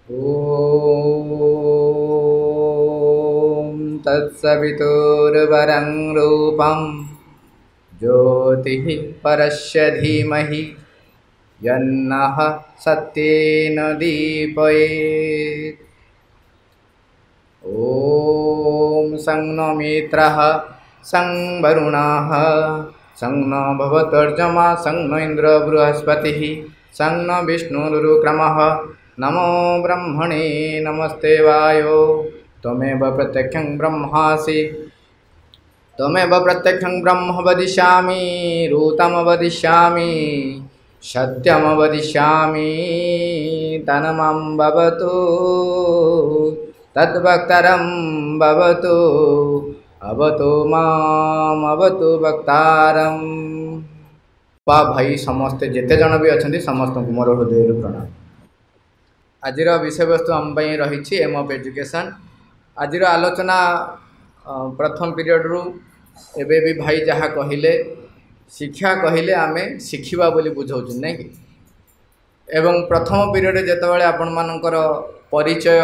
ॐ तत्सवितुर्वरं रूपं ज्योतिः परस्य धीमहि यन्नः सत्येन दीपयेत्। ॐ सं नो मित्रः सं वरुणः सं नो भवतर्जमा सं नो इन्द्रो बृहस्पतिः सं नो विष्णुरुक्रमः। नमो ब्रह्मणे नमस्ते वायो त्वमेव प्रत्यक्षं ब्रह्मासि त्वमेव प्रत्यक्षं ब्रह्म वदिष्यामि ऋतमवदिष्यामि सत्यमवदिष्यामि तन्मां भवतु तद्भक्तरं भवतु अवतु माम् अवतु भक्तारम्। बा भाई समस्ते जेते जन भी अच्छा समस्त मोर हृदय प्रणाम। आज विषय वस्तु आम रही एम ऑफ एजुकेशन। आज आलोचना प्रथम पीरियड रु एबे भी भाई जहाँ कहले शिक्षा कहले आमे शिखिबा बोली बुझाउछु नहीं कि एवं प्रथम पीरियड जेतबेले आपण मानकर परिचय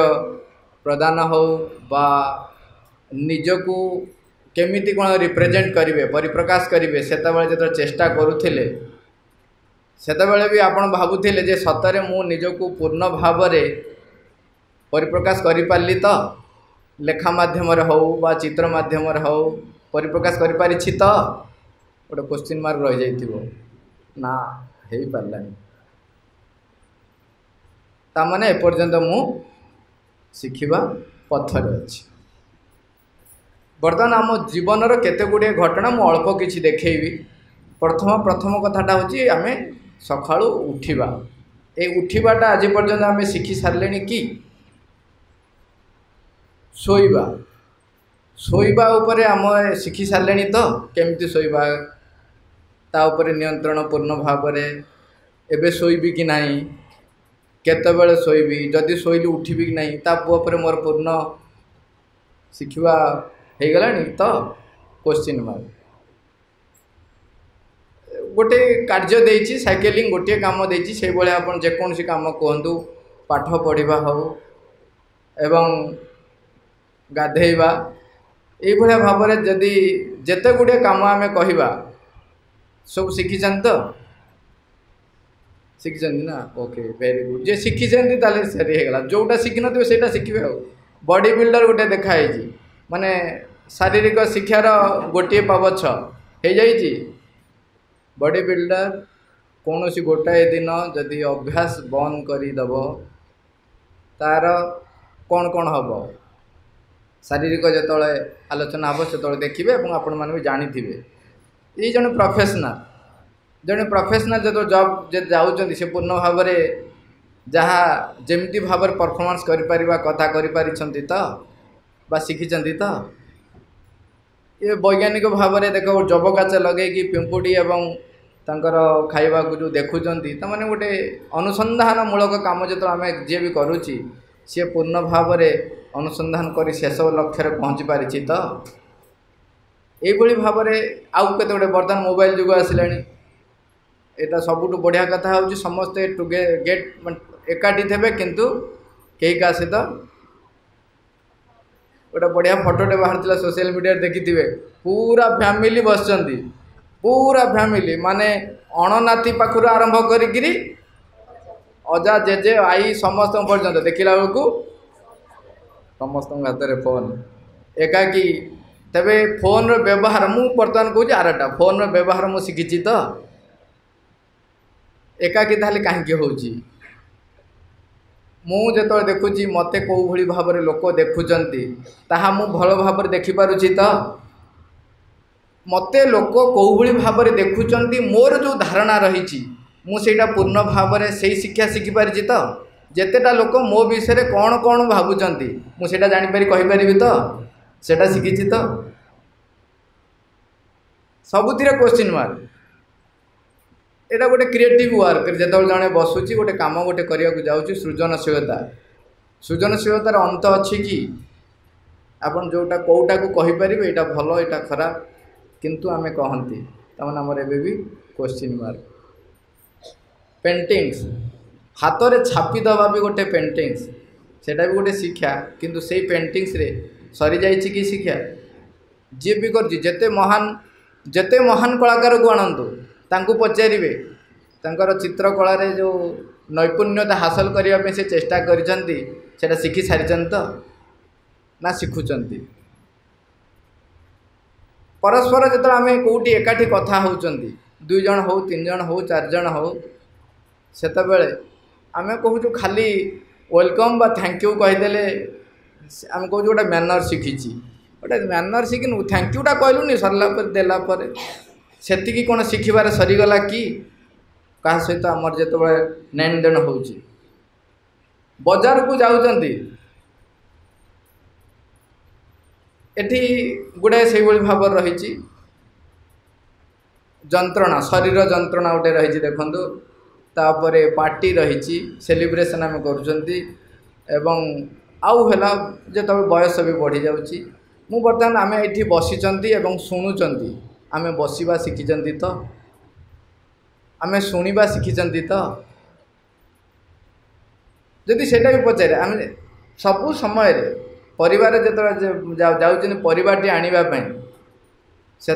प्रदान हो बा निजकू केमिति कोन रिप्रेजेंट करिवे परिप्रकाश करिवे सेतबेले जेत चेष्टा करूथिले सेतबेले भी आपण भाबुथिले जे सतरे मु निजकू पूर्ण भाव रे परिप्रकाश करि पारली त लेखा माध्यम रे हो बा चित्र माध्यम रे हो परिप्रकाश करि पारि छि त गोटे क्वेश्चन मार्क रह जाइथिबो ना हेई पारलानी ता माने ए पर्यंत मु शिखिबा पथरे अछि। बर्तमान आम जीवन केते गुड़े घटना मु अल्प किछि देखैबी। प्रथम कथाटा होची आमे सखाळु उठिबा ए उठिबाटा आज पर्यंत आमे शिखि सारलेनी कि शोइबा उपरे आम शिखि सारलेनी तो केमती शोइबा ता उपरे नियंत्रण पूर्ण भाव रे एबे शोइबी कि नाही केतेबेले शोइबी जदि शोइली उठिबी कि नाही ता उपरे मोर पूर्ण शिखिबा हे गलानी तो क्वेश्चन मार्क। गोटे कार्य देइछि साइकेलिंग गोटे काम देइछि से बळे आपण जे कोनसी काम कहंतु पाठ पढिबा हो एवं गाधेइबा ए भले भाव रे जदि जेते गुडे काम आमे कहिबा सब शिखिछन तो शिखिछन ना ओके वेरी गुड जे शिखिछन ताले सरी हे गला जोटा शिखिन दिबे सेटा शिखिबे हो। बॉडी बिल्डर गोटे देखा है माने शारीरिक शिक्षार गोटे पावछ हो जाइए बॉडी बिल्डर कौन सी गोटाए दिन जदि अभ्यास बंद करदेव तार कौन कौन हम शारीरिक जिते आलोचना हम से देखिए आपण मैंने भी जानी थे ये जन प्रोफेशनल जो जॉब जाऊँ से पूर्ण भाव में जहाँ जमी भाव परफॉर्मेंस कथा तो बा शिखिंट तो ये वैज्ञानिक भाव में देख जबकाच लगे पिंपुड़ी एवं तांकर खाइबा को जो देखुं मैंने गोटे अनुसंधानमूलक काम जो आम जी भी करुच्ची सी पूर्ण भाव में अनुसंधान कर शेष लक्ष्य पहुँची पारी तो यही भाव में आउ के बर्तमान मोबाइल जुग आसला यहाँ सबुठ बढ़िया कथा हूँ समस्ते गेट एकाठी थे किंतु कई का सहित गोटे बढ़िया फोटोटे बाहर सोशल मीडिया देखी थे पूरा फैमिली बस पूरा फैमिली माने अणनाती पाखर आरंभ करी अजा जेजे आई समस्त पर्यंत देखला बेलू समस्त हाथ में फोन एकाकी तेरे फोन व्यवहार मु बर्तमान कहूँ आरटा फोन व्यवहार मु शिखी तो एकाकी ताले कहीं हो मुझे देखुची मत कौ भली भाव में लोक देखुंत ताहा मु भल भाव में देखिपुची तो मत लोक कौ भली भाव में देखुंत मोर जो धारणा रही मुझा पूर्ण भाव में से शिक्षा शिखिपारी तो जितेटा लोक मो विषय कौन कौन भावुंट मुझा जानीपारी कहीपरि तो सेटा शिखी तो सबुतिर क्वेश्चन मार्क एटा गोटे क्रिएटिव वर्क जो जड़े बसुची गोटे काम गोटे करने को जाऊँगी सृजनशीलतार अंत अच्छी कि आपन जोटा कौटा को कहीपर यहाँ भल यहाँ खराब किंतु आमे कहती तमाने आमर एबे भी क्वेश्चन मार्क। पेंटिंग्स हाथ में छापी दबा भी गोटे पेंटिंग्स सेटा भी गोटे शिक्षा किंतु से पेंटिंग्स रे सरी जाइए कि शिक्षा जी भी कर जेते महान कलाकार को आणतु तांको पचारे तांकर चित्रकला रे जो नैपुण्यता हासिल करने से चेष्टा करिसेंती सेटा शिखी सारी तो ना शिखुचंती परस्पर जो आम कौटी एकाठी कथा होचंती 2 जन हो 3 जन हो 4 जन हो सेतबेले आम कहूँ खाली वेलकम बा थैंक यू कहीदेले आम कहूँ गोटे मैनर शिखी गोटे मैनर शिखिनु थैंक यूटा कहलुनि सरला देलापर सेतिकी कौन शिखबार सरीगला कि क्या सहित आमर जो लेन देन हो बजार को जाऊँगी एठी गुड़ाए से भाव रही जंत्रणा शरीर जंत्रणा गोटे रही देखु तापर पार्टी रही सेलिब्रेशन आम कर आउ है जो बयस भी बढ़ी जाऊँगी मु बर्तमान आम ये बसीचंती एवं शुणुचंती आम बसवा शिखिचंती तो आम शुणा शिखिचंती तो जदि सेटा भी पचारे आम सबु समय परिवार जो जाऊँ परिवारटी आने से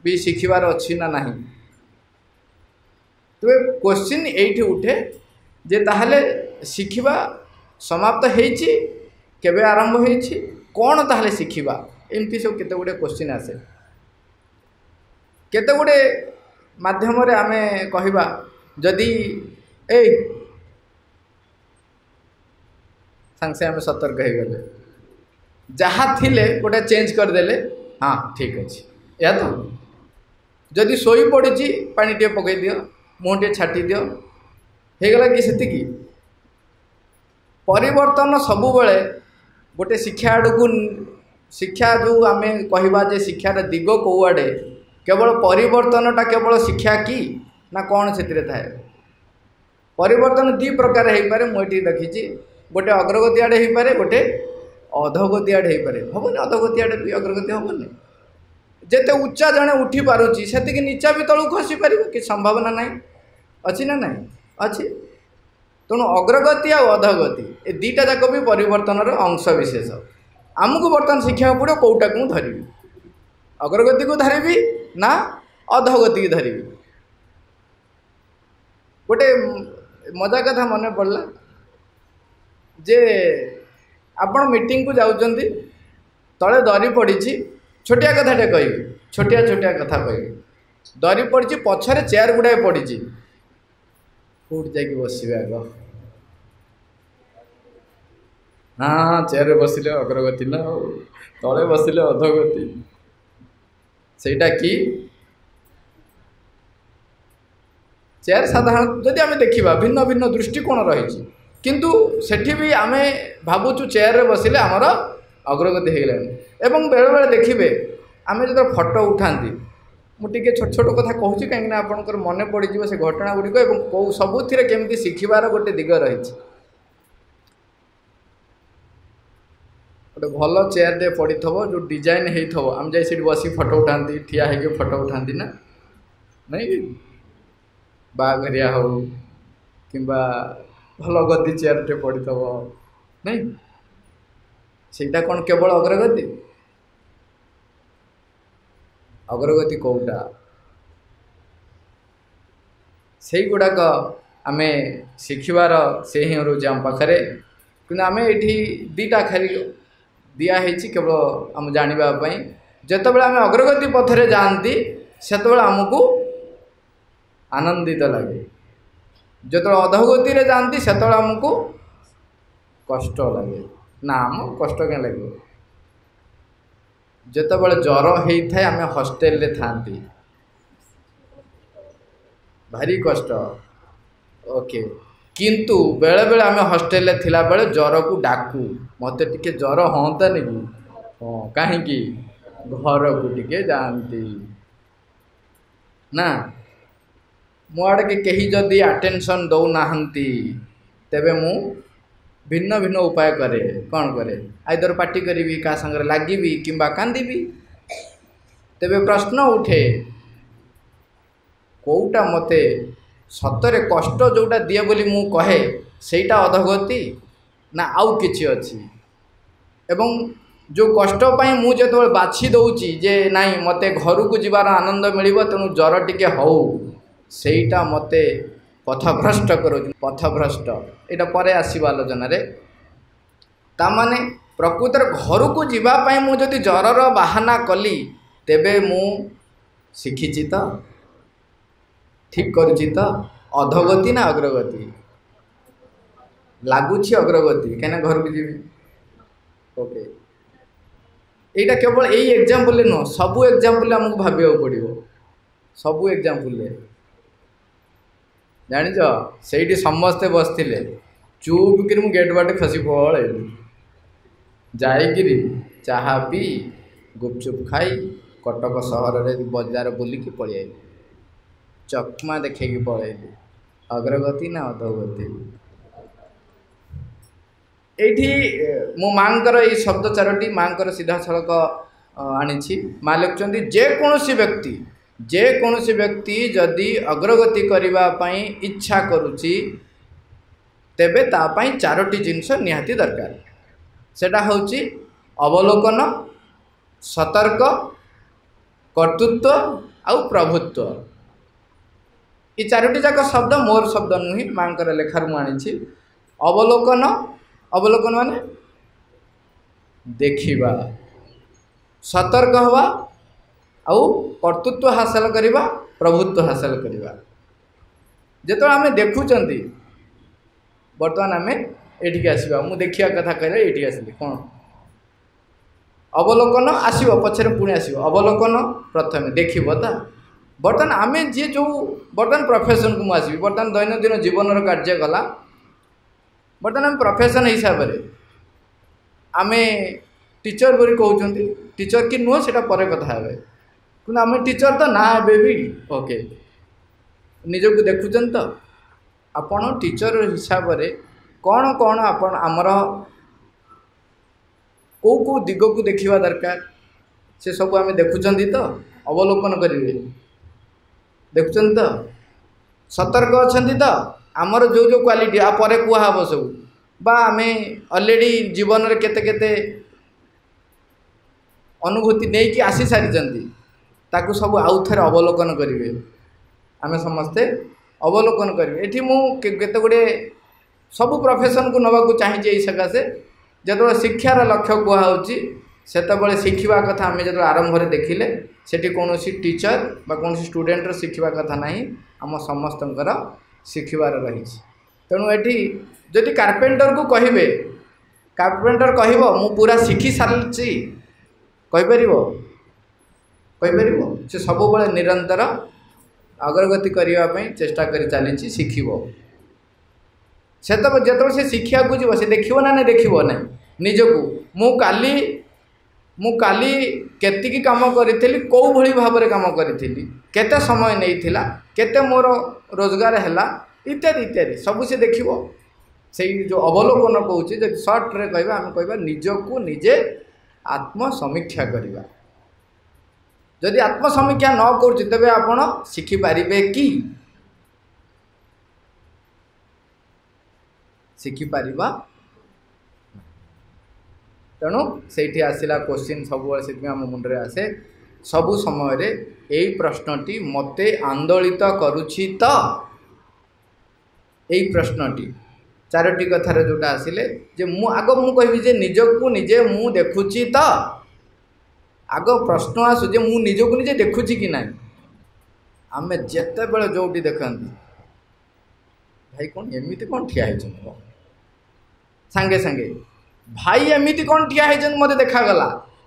भी शिखबार अच्छी ना नहीं तो क्वेश्चन ये उठे जे ताहले शिखा समाप्त होइछि केबे आरंभ होइछि कौन ताहले शिखा एमती सब केते गुडे क्वेश्चन आसे केते गुडे माध्यम रे आमे कहिबा जदि ए सांसे आमे सतर्क हो गले जहाँ थिले गोटे चेंज करदेले हाँ ठीक अच्छे या तो जदि शोई पड़ी पानी टे पकई दियो मुँह टे छाटी दियो होगला कि सेतिकी परिवर्तन सबुबले गोटे शिक्षा आड़ू शिक्षा जो आम कहवा जे शिक्षार दिग कौआड़े केवल परिवर्तनटा केवल शिक्षा कि ना कौन से थाए परिवर्तन 2 प्रकार हो पारे मुझे देखी गोटे अग्रगति आड़े हो पारे गोटे अधोगति आड़े हो पारे हेनी अधोगति आड़े भी अग्रगति हेनी जिते उच्चा जड़े उठी पारुची से नीचा भी तलू खसी पार कि संभावना ना अच्छी ना ना अच्छी तेणु अग्रगति आ अधोगति ए 2टा जाक भी परिवर्तन अंश विशेष आमको बर्तमान शिक्षा पड़ो कौटा को धरबी अग्रगति को धरबी ना अधोगति की धरबी गोटे मजा कथा मन पड़ला जे आपण मीटिंग को जाउचंदी तले दरी पड़ी छोटिया कथाटे कह छोटिया छोटिया कथा कह दरी पड़ी पछरे चेयर गुड़ाए पड़ी कौट जा बसवे आग हाँ चेयर बसिले अग्रगति ना तले बसिले अधोगति सेटा कि चेयर साधारण जदि आम देखा भिन्न भिन्न दृष्टिकोण रही किंतु सेठी भी आम भावुचु चेयर रे बसिले आमर अग्रगति हो गलानी एवं बेले बेले देखिए आम जो फोटो उठाती मुझे छोट छोट कथा कहूँ कहीं आपंकर मन पड़ से घटना गुड़िक कौ सबुथ केमती शिखबार गोटे दिग रही गोटे भल चेयर टे पड़ी थो जो डिजाइन हो आम जाए बस फोटो उठाती ठिया हो फोटो उठाती ना नहीं बाघरिया हो कि भल गद्दी चेयर टे पड़ी थो नहीं सेटा कौन केवल अग्रगति अग्रगति कौटा से गुड़ाक आम शिखबार से ही रोज आम पाखे कि आम ये 2टा खाली दिखाई केवल आम जानापी जिते आम अग्रगति पथरे जाती से आमको आनंदित लगे जो अधोगति रे जाती से आमको कष्ट लगे ना आम कष्ट क्या लगे जिते बड़े ज्वर होता है आम हॉस्टेल रे थांती भारी कष्ट ओके किंतु बेले बेले आम हॉस्टेल रे थिला बेले ज्वर को डाकू मत टिके ज्वर हाँता नहीं हाँ कहीं घर को टिके जाती ना मो आड़े के कहीं जदि अटेंशन दौ नाहंती तेबे मु भिन्न भिन्न उपाय करे कौन करे आइदर पार्टी करी क्या संगे लगी कि कांदी तेबे प्रश्न उठे कौटा मते सतरे कष्ट जोटा दिए बोली मु कहे सेटा अधोगति ना आउ किछि अछि एवं जो कष्ट पाई मु जो बाछि दउची जे नाई मते घर को जीवार आनंद मिलिबो तेणु जर टिके हौ सेईटा मते पथभ्रष्ट करो पथभ्रष्ट एटा परे आसीबा आलोचना रे ता माने प्रकृतर घर को जीवा पाई मु जदि जरर बाहाना कली तेबे मु शिखिछि त ठीक करछि त अधोगति ना अग्रगति लागुछि अग्रगति केना घर को जीवी ओके एटा केवल यही एग्जांपल नुह सबू एग्जांपल हमको भाविया पड़ो सबू एग्जांपल जानिच से समस्ते बसते चुप कि गेट बाटे खसी पलैली जाइकिरी चाहा पी गुपचुप खाई कटक सहर में बजार बुलिकी पलि चकमा देखे पलैली अग्रगति ना अधोगति एठी मो मांकर ये शब्द चारोटी मांकर सीधा सड़क आनी माँ लिखुंट जेकोसी व्यक्ति जदि अग्रगति करने इच्छा करुच्ची तेबे तापाई चारोटी जिनस निहाती दरकार सेटा होची अवलोकन सतर्क कर्तृत्व आउ प्रभुत्व ये चारोटी जाक शब्द मोर शब्द नुहे मांकर लेखार मुझे अवलोकन अवलोकन माने देखिबा सतर्क हवा आउ कर्तृत्व हासिल करिबा प्रभुत्व हासिल करिबा जेतो आमे देखुचंती वर्तमान आमे एठिक आसीबा मु देखिया कथा कहले एठी आसीली कोन अवलोकन आसीबो पछरे पुणी आसीबो अवलोकन प्रथमे देखिबो ता वर्तमान आमे जे जो वर्तमान प्रोफेशन को मु आसीबी वर्तमान दैनंदिन जीवन रो कार्य कला बर्तमान प्रोफेशन हिसाब से आमे टीचर बोली कहते टीचर कि नुह से पर कथा है कि आम टीचर तो ना ए भी ओके निजक देखुन तो आपण टीचर हिसाब से कौन कौन आपण आमर कौ कौ दिग को देखा दरकार से सब आम देखुं तो अवलोकन करेंगे देखुं तो सतर्क अच्छा तो आमर जो जो क्वालिटी आ परे कहब सब बा आमे ऑलरेडी जीवन रे केते केते अनुभूति नहीं कि आसी सारी ताकू सब आउ थे अवलोकन करेंगे आमे समस्ते अवलोकन करेंगे एठी मु केते गुडे सब प्रोफेशन को नवा को चाहिए यही सकाशे जो शिक्षार लक्ष्य कहुच्छी से शिखा कथा आम जो आरंभ में देखिले सेठी कौन टीचर बा कौन स्टूडेंट शिखा कथा ना आम समस्त शिखबार रही तेणु ये जदि कारपेंटर को कहे कारपेंटर कह मु पूरा शिखी सारी कहीपर से सब बड़े निरंतर अग्रगति करने चेष्टा कर चली शिखब से जो से शिक्षा को जीव से देखो ना नहीं देखो ना निजक मु काली केतिकी काम करी कौ भली भाव में काम करी केते समय नहीं केते मोर रोजगार है इत्यादि इत्यादि सब से देखो से जो अवलोकन कहूँ जो सर्ट रे कहवा आम कह निजक निजे आत्मसमीक्षा करवा जदि आत्मसमीक्षा न कर तेज आपण शिखिपारे कि शिखिपार तेणु से आसला क्वेश्चन सब आम मुंडे आसे सबु समय रे यही प्रश्नटी मते आंदोलित करुछि तो यही प्रश्नटी चारोटी कथार जोटा आसिले जे मु आग मु कहबी जे निजक निजे मु देखुछि तो आग प्रश्न आसु जे मु निजक निजे देखुछि कि नहीं आमे जेते बेले जोटी देखंती भाई कौन एमिति कौन ठिया है सांगे सांगे भाई एमिति कौन ठिया है मते देखागला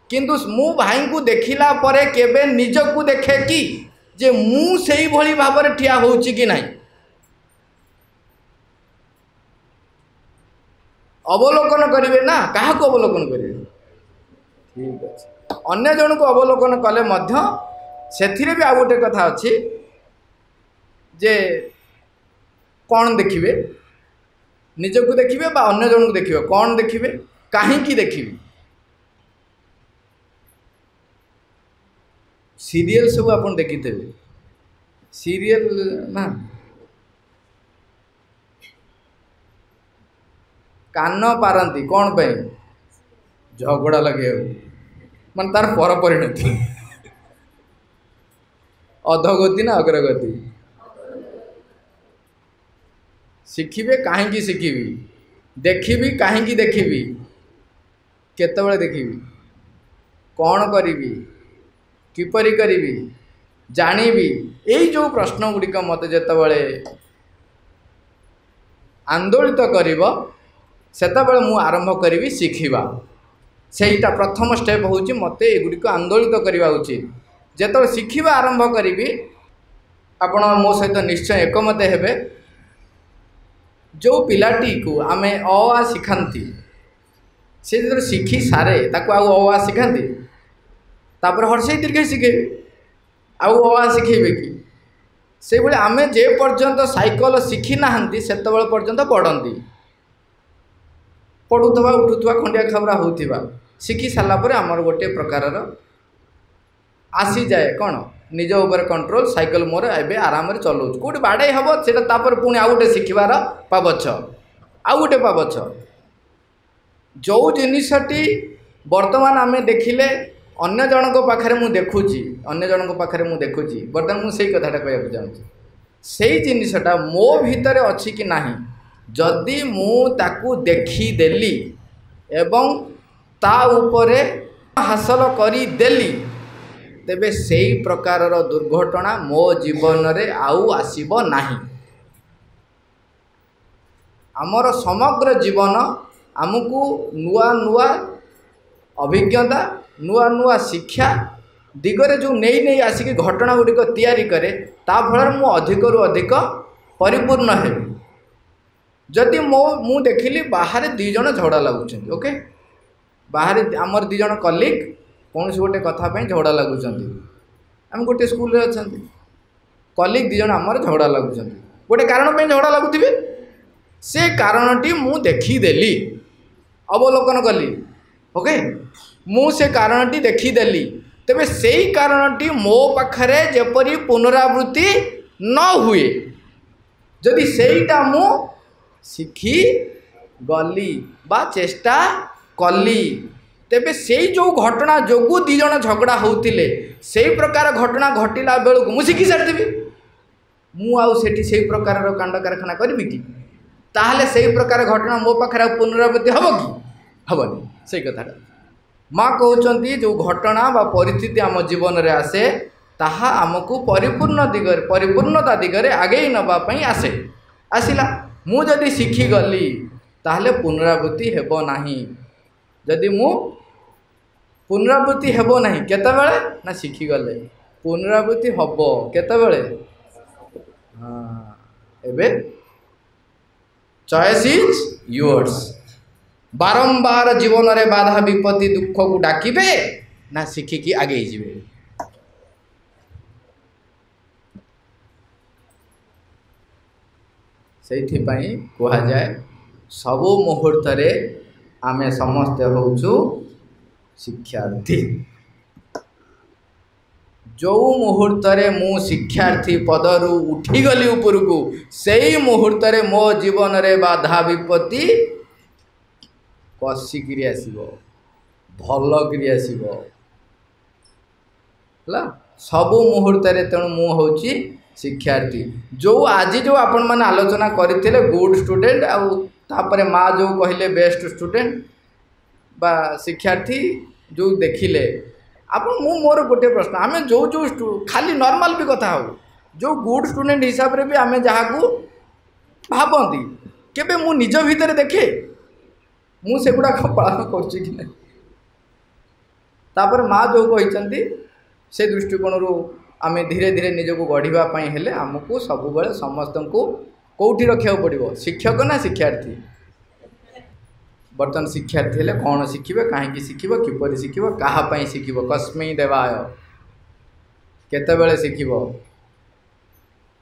किंतु मु भाई को देखिला परे केबे निजक को देखे कि जे मु सेही भली भाव में ठिया होउछि कि नहीं अवलोकन करेंगे ना क्या अवलोकन करेंगे ठीक अच्छे अन्य जन को अवलोकन कले मध्य सेथिरे भी आ गोटे कथा अच्छी जे कौन देखिए निजक देखिए बा अन्य जन को देखिए कौन देखिए कहीं देखिए सीरियल सब आप देखी थे सीरियल ना कान पारती कौन पे झगड़ा लगे मान तार पर परिणति अधोगति ना अग्रगति शिखिबे कहीं शिखिबी देखिबी कहीं देखिबी केतबेले देखिबी कौन करी किपरि करी जानिबी यही जो प्रश्न गुड़िक मत जितेबाला आंदोलित करिब सेतबेले मु आरंभ करी शिखिबा सेटा प्रथम स्टेप होची मते एगुड़िक आंदोलित करवा उचित जेत शिखिबा आरंभ करी आपण मो सहित निश्चय एकमत हेबे जो पिलाटी को आमे अ आ शिखाती से जो शिखी सारे ताको आउ अ आ शिखाती तापर हर्षे दीर्घ शिखे आउ अ आ शिखेबे कि से भाई आमे जे पर्यंत साइकल शिखी नाहंती सेतबेले पर्यंत पढ़ती पढ़ुवा उठुवा खंडिया खबरा होउथिबा शिखी सारा पर आमर गोटे प्रकार आसी जाए कौन निज ऊपर कंट्रोल साइकल मोर एबे आराम रे चलाउछ कोठी बाडे हबो सेटा तापर पुणी आउ गोटे शिखिबार पाबछ आउ गोटे पाबछ जो जिनिसटी वर्तमान आमे देखिले अन्य जनक पाखरे मु देखुची अन्य जनक पाखरे मु देखुची वर्तमान मु सेही कथाटा कहया चाहूँ सेही जिनिसटा मो भितरे अछि कि नाही जदि मु ताकू देखी देली एवं ता उपरे हासिल करी देली तेबे सेही प्रकार दुर्घटना मो जीवन रे आउ आसीबो नाही। आमर समग्र जीवन आमको नुआ नुआ अभिज्ञता नुआ नुआ शिक्षा दिगरे जो नहीं नहीं आसिक घटना गुड़िक तैयारी करे ता फल मु अधिक रु अधिक परिपूर्ण हेबी जदि मु देखिली बाहर दी जन झगड़ा लगुच ओके बाहर आमर दी जन कलिग कौन से गोटे कथा पे झगड़ा लगुच आम गोटे स्कूल रे अच्छा कलिग दी जन आमर झगड़ा लगुच गोटे कारण पे झगड़ा लगुथिबे से कारणटी मु देखीदेली अवलोकन कली ओके मु से कारणटी देखीदेली तेबे सेही कारणटी मो पाखरे जेपरी पुनरावृत्ति न हुए जदि सेहीटा मु शिखी गली बा चेष्टा कली तेबे सेही जो घटना जोगु दी जन झगड़ा होउतिले सेही प्रकार घटना घटिला बेलू मु शिखी सारदेबी मु आउ सेठी सेही प्रकार कांड कारखाना करबी कि ताहले सेही प्रकार घटना मो पाखरे पुनरावृत्ति हबो कि हबनी सेही कथाटा माँ कहते जो घटना बा परिस्थिति आम जीवन रे आसे ताहा आमको परिपूर्णता दिगरे आगे नवाई आसे आसला मु जदि शिखी गली ताहले पुनरावृत्ति हेबो नाही जदि मु पुनरावृत्ति हेबो नाही केतेबेले ना शिखी गले पुनरावृत्ति हबो केतेबेले एबे चॉइस इज योर्स बारंबार जीवन रे बाधा विपत्ति दुख को डाकिबे ना शिखिकी आगे जीवे सेथि पई कहा जाए सबो मुहूर्त रे आमे समस्त होउछु शिक्षार्थी जो मुहूर्त रे मु शिक्षार्थी पदरु उठी गली ऊपर को सेही मुहूर्त रे मो जीवन रे बाधा विपत्ति कसिकी आसब भलकरी आसब सबु मुहूर्त तेणु मु हूँ शिक्षार्थी जो आज जो आपण मैंने आलोचना करते गुड स्टूडेंट आउे माँ जो कहले बेस्ट स्टूडेंट बा शिक्षार्थी जो देखिले आपण मु मोर गोटे प्रश्न आम जो जो खाली नॉर्मल भी कथा हो जो गुड स्टूडेंट हिसाब रे भी आम जहाँ को भावती केबे मु निज भीतर देखे मु सेगुड़ा पालन करुच्ची कि नहीं तापर माँ जो कहते से दृष्टिकोण आम धीरे धीरे निजक गढ़ापी हेले आमको सब समस्त को कौटी रखा पड़ो शिक्षक ना शिक्षार्थी बर्तमान शिक्षार्थी हेले कौन शिखिबे कहीं शिखिब किपर शिखिब क्या शिखिब कस्मै देवाय केतेबेले शिखिब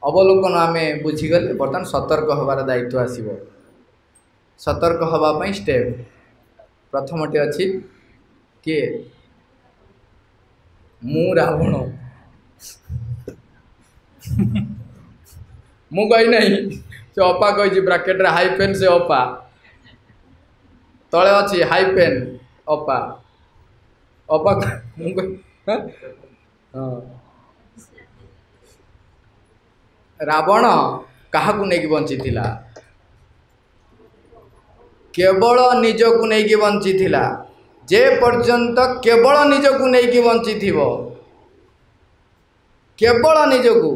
अवलोकन आम बुझीगले बर्तमान सतर्क हबार दायित्व आसीबो सतर्क हवापाई स्टेप प्रथमटे अच्छी किए मु रावण मु कही नहीं से अपा कही ब्राकेट रे हाइफेन से अपा तले अच्छी हाइपेन अपा अपा रावण क्या नहीं बंची केवल निजकू नहीं बंची जे पर्यंत केवल निजकू नहीं बंची केवल निजकू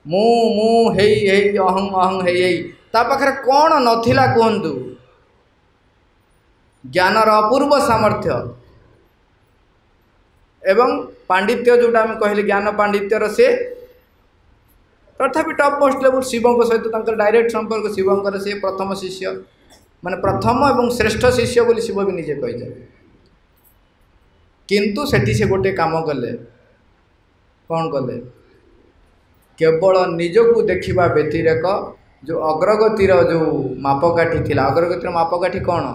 मु मु हेई हेई अहं अहं हेई हेई ता पाखरे कौन नथिला कहंतु ज्ञानर अपूर्व सामर्थ्य एवं पांडित्य जोटा आम कहले ज्ञान पांडित्यर से तथापि टॉप मोस्ट लेवल शिवों सहित डायरेक्ट संपर्क शिवंकर से प्रथम शिष्य माने प्रथम एवं श्रेष्ठ शिष्य बोली शिव भी निजे कही किंतु सेठी से गोटे काम कले कौन कले केवल निजकू देखा व्यतिरेक जो अग्रगतिर जो मापकाठी थिला अग्रगतिर मापकाठी कौन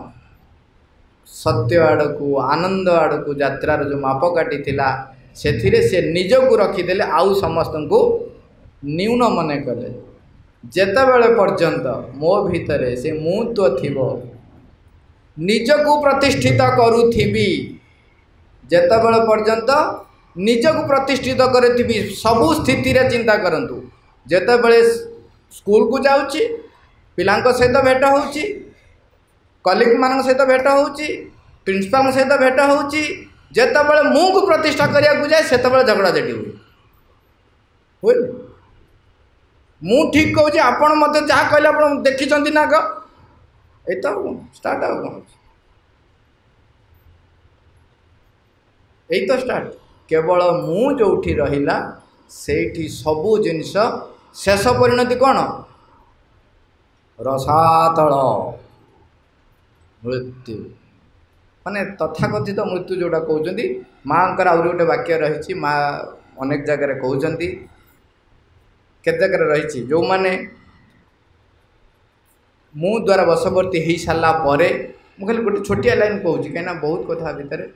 सत्य आड़कू आनंद आड़कू यात्रार जो मापकाठी थिला सेथिरे से निजकू रखीदेले आउ समस्त को न्यून मन कले जेतेबेले पर्यंत मो भितरे से मुत्व थिबो निजकू प्रतिष्ठित करूथिबी जेतेबेले पर्यंत निजकू प्रतिष्ठित करूथिबी सबु स्थिति रे चिंता करंतु जेतेबेले स्कूल को जाउची पिलांक सहित भेट होउची कलिग मान सहित भेट होउची प्रिंसिपल सहित भेट होउची जेतेबेले मु को प्रतिष्ठा करिया को जाए सेतेबेले झगड़ा झटी हुए मु ठीक कहूँ आपण मत जहाँ कहले आप देखी ना ग ये तो स्टार्ट आ यही तो स्टार्ट केवल मु जो रहिला सेठी सबू जिनिस शेष परिणति कौन रसातल मृत्यु माने तथाकथित मृत्यु जोटा कहते माँ आउरी गोटे वाक्य रही माँ अनेक जगह कहते के जगह रही जो माने मु द्वारा वशवर्ती हो सारा मु खाली गोटे छोटिया लाइन कहूँ कहीं बहुत कथा भितर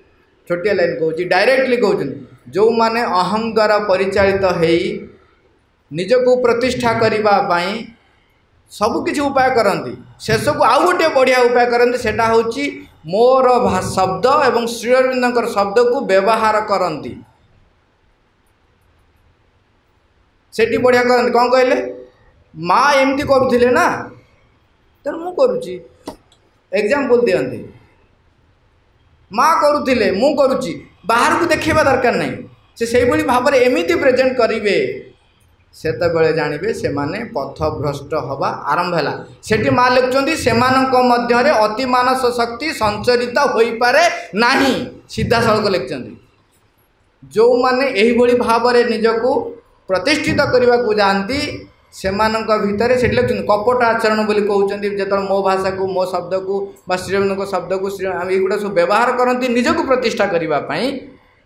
छोटिया लाइन कहूँ डायरेक्टली कहते जो माने अहं द्वारा परिचालित हो निजकू प्रतिष्ठा करने सबकि उपाय करती शेष को आउ गोटे बढ़िया उपाय करती सेटा हूँ मोर शब्द एवं श्री अरविंद शब्द को व्यवहार करती सेठी बढ़िया करते कौन कहले माँ एमती करुले ना तेणु मु करुच्ची एग्जाम्पल दिखती माँ करुले मु करुच्ची बाहर को देखा दरकार नहीं से भाव में एमती प्रेजेंट करेंगे सेतबेले जानवे से माने पथभ्रष्ट हवा आरंभ है सेठी माँ लिखुं से अति मानस शक्ति संचरित हो पारे नहीं सीधा सड़क लिखुं जो माने यही भाव में निजको प्रतिष्ठित करने को जाती से भितर से लिखुं कपट आचरण बोली कहते जो मो भाषा को मो शब्द को श्रीरविंद शब्द को युवा सब व्यवहार करती निजको प्रतिष्ठा करने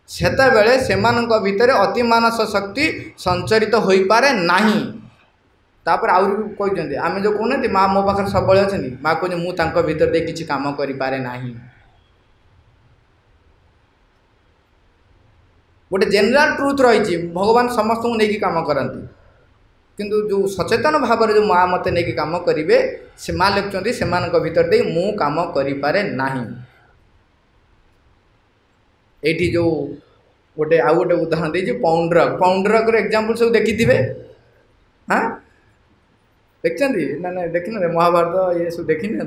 सेतबेले सेमानक भितर अति मानस शक्ति संचरित हो पारे नहीं तापर आउरी कहते आम जो कहते माँ मो पाखे सब अच्छा माँ कहते मुझे भीतर दे किसी काम करें ना गोटे जेनेराल ट्रुथ रही भगवान समस्त को लेकिन काम करती किंतु जो सचेतन भाव में जो माँ मत नहीं काम करेंगे से माँ लिखुं से भीतर दे मु काम करें ना ये जो गोटे आउ गोटे उदाहरण दे पाउंडरक पाउंडरक एग्जाम्पल सब देखी थे हाँ देखते ना ना देखी ना महाभारत ये सब देखी ना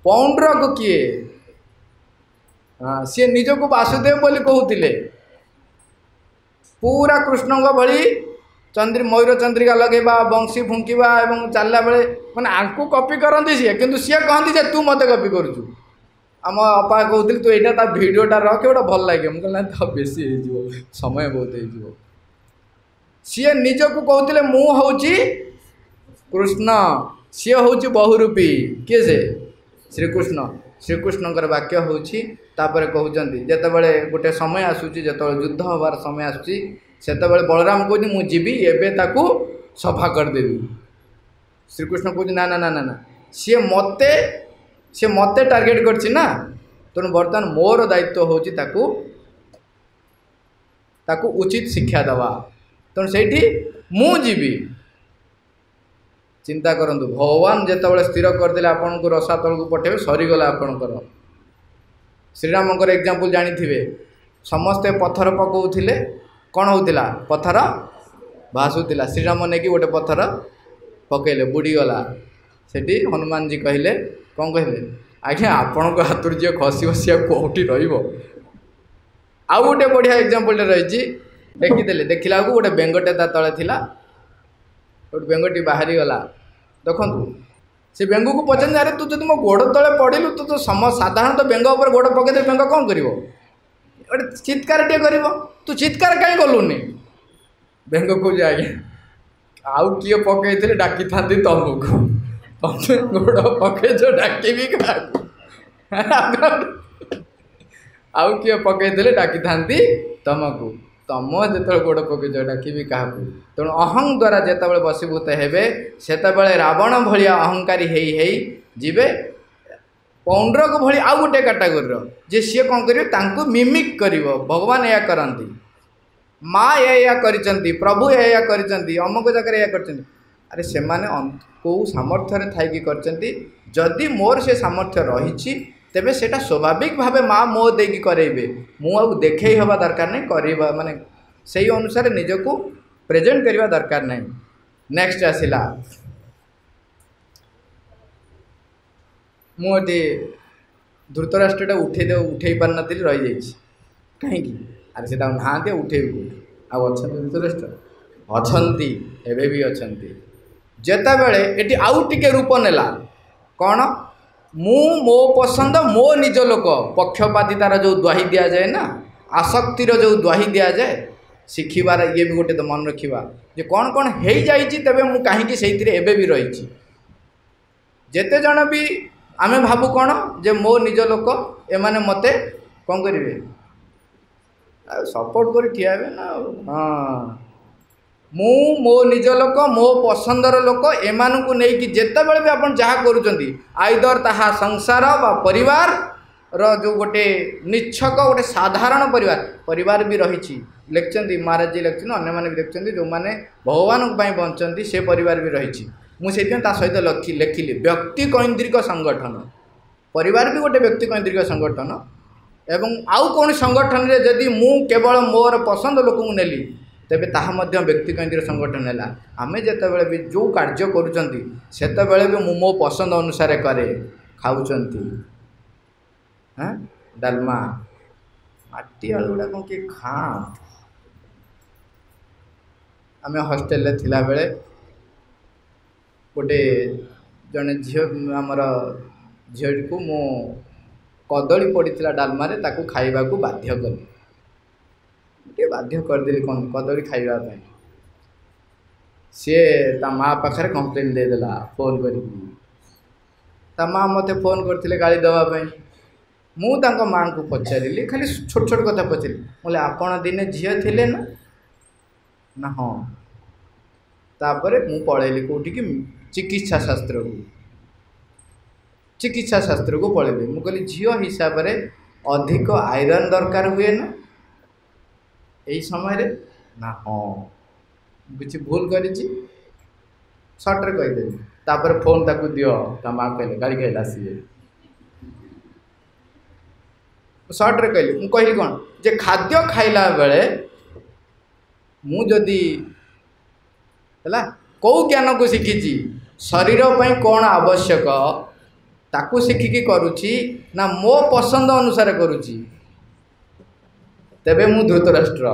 पाउंडरक किए हाँ सी निज को वासुदेव बोली कहते पूरा कृष्ण भली मयूर चंद्रिका लगेबा बंशी फुंकिबा एवं चलला बेले माने आंकु कॉपी करती सी किंतु सी कहती तू मत कॉपी करुचु आम अपा कहते तू यहाँ भिडटा रख गोटे भल लगे मुझे कहना बेसी हो समय बहुत हो सी निजक कहते मु हूँ कृष्ण सी हूँ बहुरूपी किए से श्रीकृष्ण श्रीकृष्णकर वाक्य हूँ कहते जितेबाला गोटे समय आसूँ जो युद्ध हबार समय आसूँ बलराम कहते मुझे जीवी एवं ताकू सफा करदेवी श्रीकृष्ण कहते ना ना ना ना ना सी मते टार्गेट करछि ना तेणु बर्तमान मोर दायित्व हूँ ताकू उचित शिक्षा दवा तेणु से मु जीवी चिंता करंतु भगवान जेतबेले स्थिर करदेले आपन को रसातल को पठेबे सरीगला आपनकर। श्रीरामकर एग्जांपल जानिथिबे समस्ते पत्थर पकाउथिले कौन होउतिला पत्थर भासुतिला श्रीराम ने कि गोटे पत्थर पकेले बुड़ीगला सेठी हनुमान जी कहले कौन कहले आज्ञा आपण को हाथ जी खसी खसी कौटी रहिबो। आउ गोटे बढ़िया एग्जांपल रही देखीदे देखला को गोटे बेंगटे ता तले थिला गोटे बेंगटी बाहरी गला देखु से बेंग को पचार अरे तू जो मो गोड़ तले पड़िलु तू तो सम साधारण बेंग उपर गोड़ पकईदे बेंग कौन कर गोटे चित्कार टे कर तू चित्कार कहीं गलुनि बेंग को आज्ञा आउ किए पकई डाकी था तुमको तुम गोड़ पकईच डाक आउ किए पकई डाकी था तुमको तुम जो गोड़ पकईच डाकि क्या तेणु अहं द्वारा जितेबाला बसीभूत हेबे सेतेबाला रावण भाया अहंकारी हेई जीवे पौंड्रक भली आउ गोटे कैटेगोरी जे सी कौन कर मिमिक कर भगवान या करती माँ या करिसेंती प्रभु या करिसेंती अमुक जगह या कर अरे से माने कौ सामर्थ्य थी करछंती जदि मोर से सामर्थ्य रही तेबे सेटा स्वाभाविक भावे माँ मो देकी करेबे मु आउ देखै हवा दरकार नहीं करबा माने सही अनुसार निजको प्रेजेंट करबा दरकार नहीं। नेक्स्ट आसिला मुझे धृतराष्ट्रटा उठे पार नी रही जाइए कहीं अरे से ना उठे कौट धृतराष्ट्र अच्छी एवं भी अच्छा जिते बड़े ये आउ टे रूप नेला कौन मु मो पसंद मो निज लोक पक्षपातितार जो द्वाही दि जाए ना आसक्तिर जो द्वाही दि जाए शिखिबार ये भी गोटे तो मन रखा जे कौन कौन हो जाइए तेरे मुझे कहीं से भी रही जेते जन भी आमे भाबु कौन जे मो निज लोक एमाने मते कौन करेंगे सपोर्ट कर ठिया ना हाँ मु मो निज लोक मो पसंदर लोक एमानकु नहीं कि जेते बेले भी आपण जहाँ करूचंती आइदर ताहा संसार बा परिवार रो जो गोटे निच्छक गोटे साधारण परिवार भी रही लिखचंती महाराज जी लिखते अन्य मैंने भी देखते जो मैंने भगवान बंचती से परिवार भी रही मुझे सहित लिखिली व्यक्ति कैंद्रिक संगठन परिवार भी गोटे व्यक्ति कैंद्रिक संगठन एवं आउ कौन संगठन रे जदि मु केवल मोर पसंद लोक नेली तेबे ताहा मध्य व्यक्ति केंद्रीय संगठन है आमे जेते बेले भी जो कार्य करूचंती सेते बेले भी मु मो पसंद अनुसार करे खाउचंती हाँ डालमा माटी आलू गुड़ा कौन किए खा आमे हॉस्टेल रे थिला बेले गोटे जड़े झील आमर झील को मु कदली पड़ा डालमा ताकू खाइबा को बाध्य कली टे बाध्य करदेली कौन कदली खाइबा सी ता माँ पाखे कंप्लेन देदेला फोन कर माँ मत फोन करते गाड़ी देवाई मुझे माँ को पचारि खाली छोट छोट कथा पचारि बोले आपण दिने झील थिले ना हाँ तापर मु पढ़ेली कौटी कि चिकित्सा शास्त्र को पढ़ेली मु कहली झील हिसाब से अधिक आयरन दरकार हुए ना यही समय ना हाँ किसी भूल कर सर्ट्रे कहीदेली तापर फोन ताकू दियो ता माँ कहले गाड़ी कहला सी सर्ट्रे कहली मु कहली कौन जे खाद्य खाइला बेले मुझी है कौ ज्ञान को शिखी शरीर पर कौन आवश्यक ताकू शिखिकी करुच्ची ना मो पसंद अनुसार करुच्ची तेबे मु धृतराष्ट्र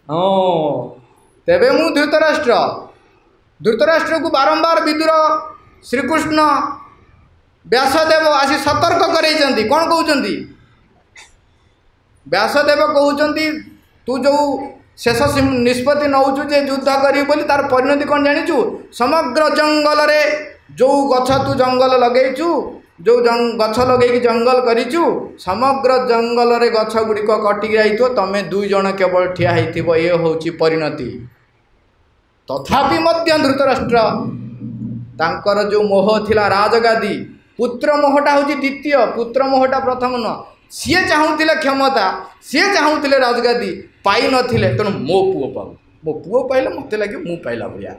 हाँ तेबे मु धृतराष्ट्र को बारंबार विदुर श्रीकृष्ण व्यासदेव आसी सतर्क करैचंती कौन कहउचंती व्यासदेव कहउचंती तू जो शेष निष्पत्ति नौचु जे युद्ध करी बोली तार परिणति कौन जानिचु समग्र जंगल रे जो गछ तू जंगल लगेचु जो गछ लगे जंगल करिचु समग्र जंगल रे गछ गुड़िक कटिक जाइथो तमे दुई जन केवल ठिया होइथिबो ये होची परिणति तथापि मध्य धृतराष्ट्र तांकर जो मोह थिला राजगादी पुत्र मोहटा होची द्वितीय पुत्र मोहटा प्रथम न सी चाहूले क्षमता सी चाहूले राजगादी पाई नथिले तेणु मो पुओ पाऊ मो पुओ पाइले मत लगे मु पाइला भाया।